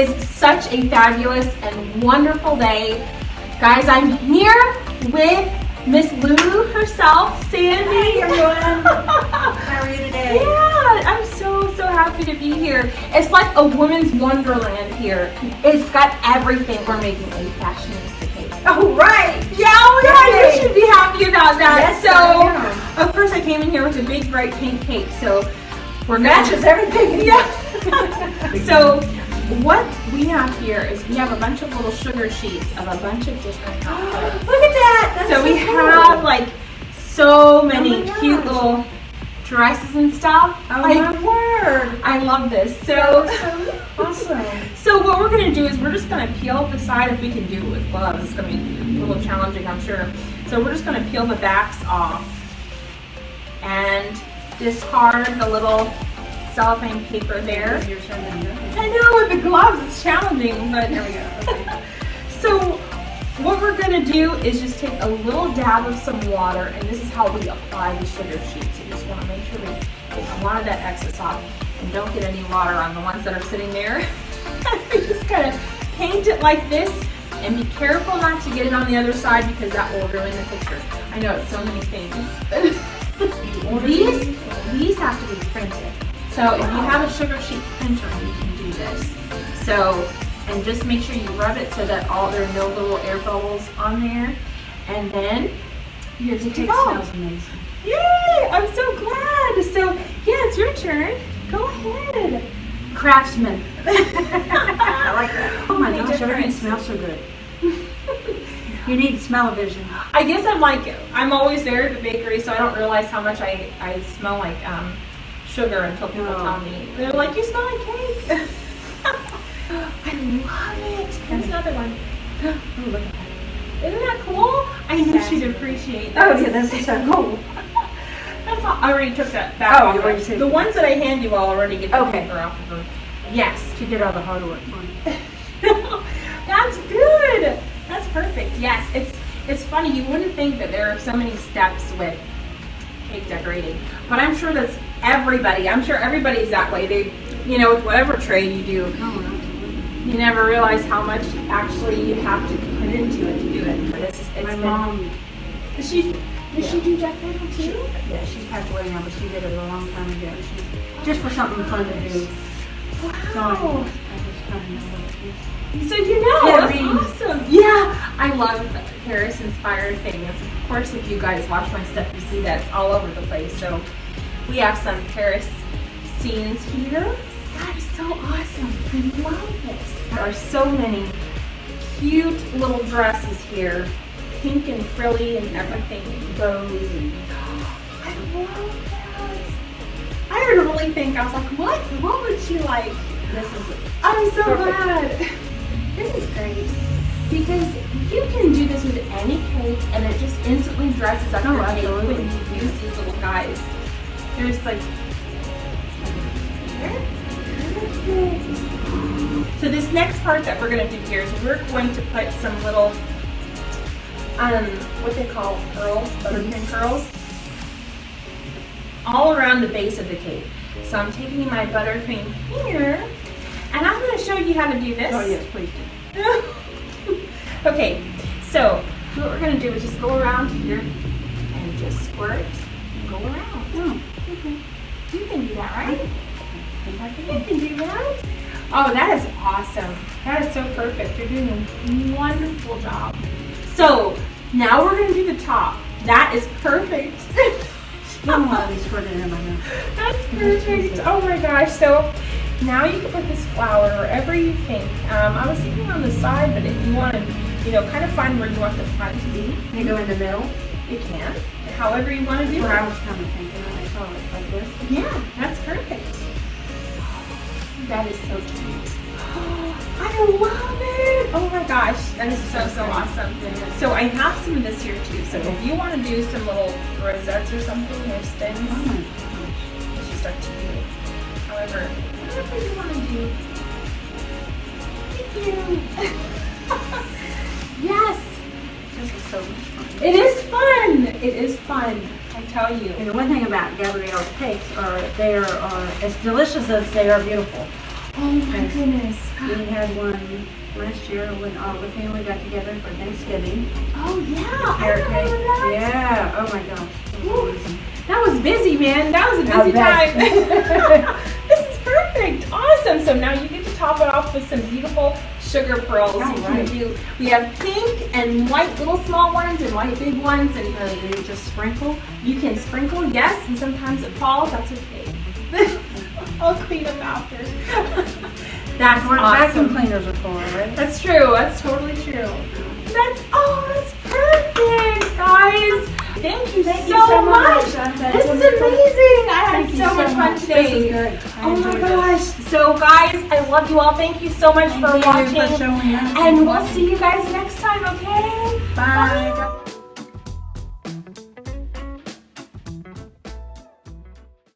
is such a fabulous and wonderful day. Guys, I'm here with Miss Lulu herself, Sandy. Hi everyone. How are you today? Yeah, I'm so happy to be here. It's like a woman's wonderland here. It's got everything. We're making a fashionista cake. Oh, right. Yeah, you should be happy about that. Yes, of course I came in here with a big bright pink cake, so we're matches everything. Yeah. So what we have here is we have a bunch of little sugar sheets of a bunch of different colors. Look at that. That's So we cool. have like so many my cute gosh. little dresses and stuff. Oh my word. I love this. So Awesome. so what we're gonna do is we're just gonna peel the side. If we can do it with gloves, it's gonna be a little challenging, I'm sure. So we're just gonna peel the backs off and discard the little cellophane paper there. I know with the gloves it's challenging, but there we go. Okay. So what we're gonna do is just take a little dab of some water, and this is how we apply the sugar sheets. You just wanna make sure we get a lot of that excess off and don't get any water on the ones that are sitting there. We just kinda paint it like this, and be careful not to get it on the other side because that will ruin the picture. I know it's so many things. These have to be printed. So if you have a sugar sheet printer, you can do this. So, and just make sure you rub it so that there are no little air bubbles on there. And then you're good to go. Smells amazing. Yay! I'm so glad. So yeah, it's your turn. Go ahead. Craftsman. I like that. Oh my Make gosh, everything difference. smells so good. You need smell-o-vision. I guess I'm always there at the bakery, so I don't realize how much I smell like sugar until people tell me. They're like, you smell like cake. I love it. Here's another one. Oh, look at that. Isn't that cool? I knew she'd appreciate that. Oh yeah, that's so cool. That's all. I already took that back Oh, off. you already took The it. ones that I hand you, I'll already get the Okay. paper off of them. Yes. She did all the hard work for me. That's good. That's perfect. Yes, it's funny. You wouldn't think that there are so many steps with cake decorating, but I'm sure that's everybody. I'm sure everybody's that way. They, with whatever trade you do, you never realize how much actually you have to put into it to do it. But it's My mom, Did she do decorating too? yeah, she's passed away now, but she did it a long time ago. Just for something fun to do. So Wow. I just kind of know what it is. So Yeah, that's reading. awesome. Yeah, I love Paris inspired things. Of course, if you guys watch my stuff, you see that it's all over the place. So we have some Paris scenes here. That is so awesome. I love this. There are so many cute little dresses here, pink and frilly and everything, bows and I love that. I really think I was like, what would she like? This is I'm so perfect. glad. This is great because you can do this with any cake and it just instantly dresses up your cake absolutely. when you use these little guys. There's like, so this next part that we're going to do here is we're going to put some little, what they call curls, buttercream curls, all around the base of the cake. So I'm taking my buttercream here, and I'm going to show you how to do this. Oh yes, please do. Okay, so what we're going to do is just go around here and just squirt and go around. Oh, Okay. You can do that, right? I think You can do that. Oh, that is awesome. That is so perfect. You're doing a wonderful job. So now we're going to do the top. That is perfect. I'm already squirting in my mouth. That's perfect. Oh my gosh. So now you can put this flour wherever you think. I was thinking on the side, but if you want to, kind of find where you want the front to be, Can you go in the middle? you can. However you want to do Where I it. was kind of thinking when I saw it like this. Yeah, that's perfect. That is so cute. I love it. Oh my gosh, that is so awesome. So I have some of this here too. So if you want to do some little rosettes or something or stems, Oh my gosh. it's just up to you. However, whatever you want to do. Thank you. Yes, This is so much fun. it is fun. It is fun. I tell you. And the one thing about Gabrielle's cakes are they are as delicious as they are beautiful. Oh my goodness. We had one last year when all the family got together for Thanksgiving. Oh yeah, I Carrot cake. remember that. Yeah. Oh my gosh. It was amazing. That was busy, man. That was a I busy bet. time. This is perfect. Awesome. So now you get to top it off with some beautiful sugar pearls. All You right. can do. We have pink and white little small ones and white big ones, and Do you just sprinkle? you can sprinkle, yes, and sometimes it falls. That's okay. I'll clean them after. That's What vacuum awesome. cleaners are for, right? That's true. That's totally true. That's perfect, guys. Thank you so much. This is amazing. I had so much fun today. This is good. Oh my gosh. So guys, I love you all. Thank you so much for watching. For showing up. And we'll see you guys next time, okay? Bye.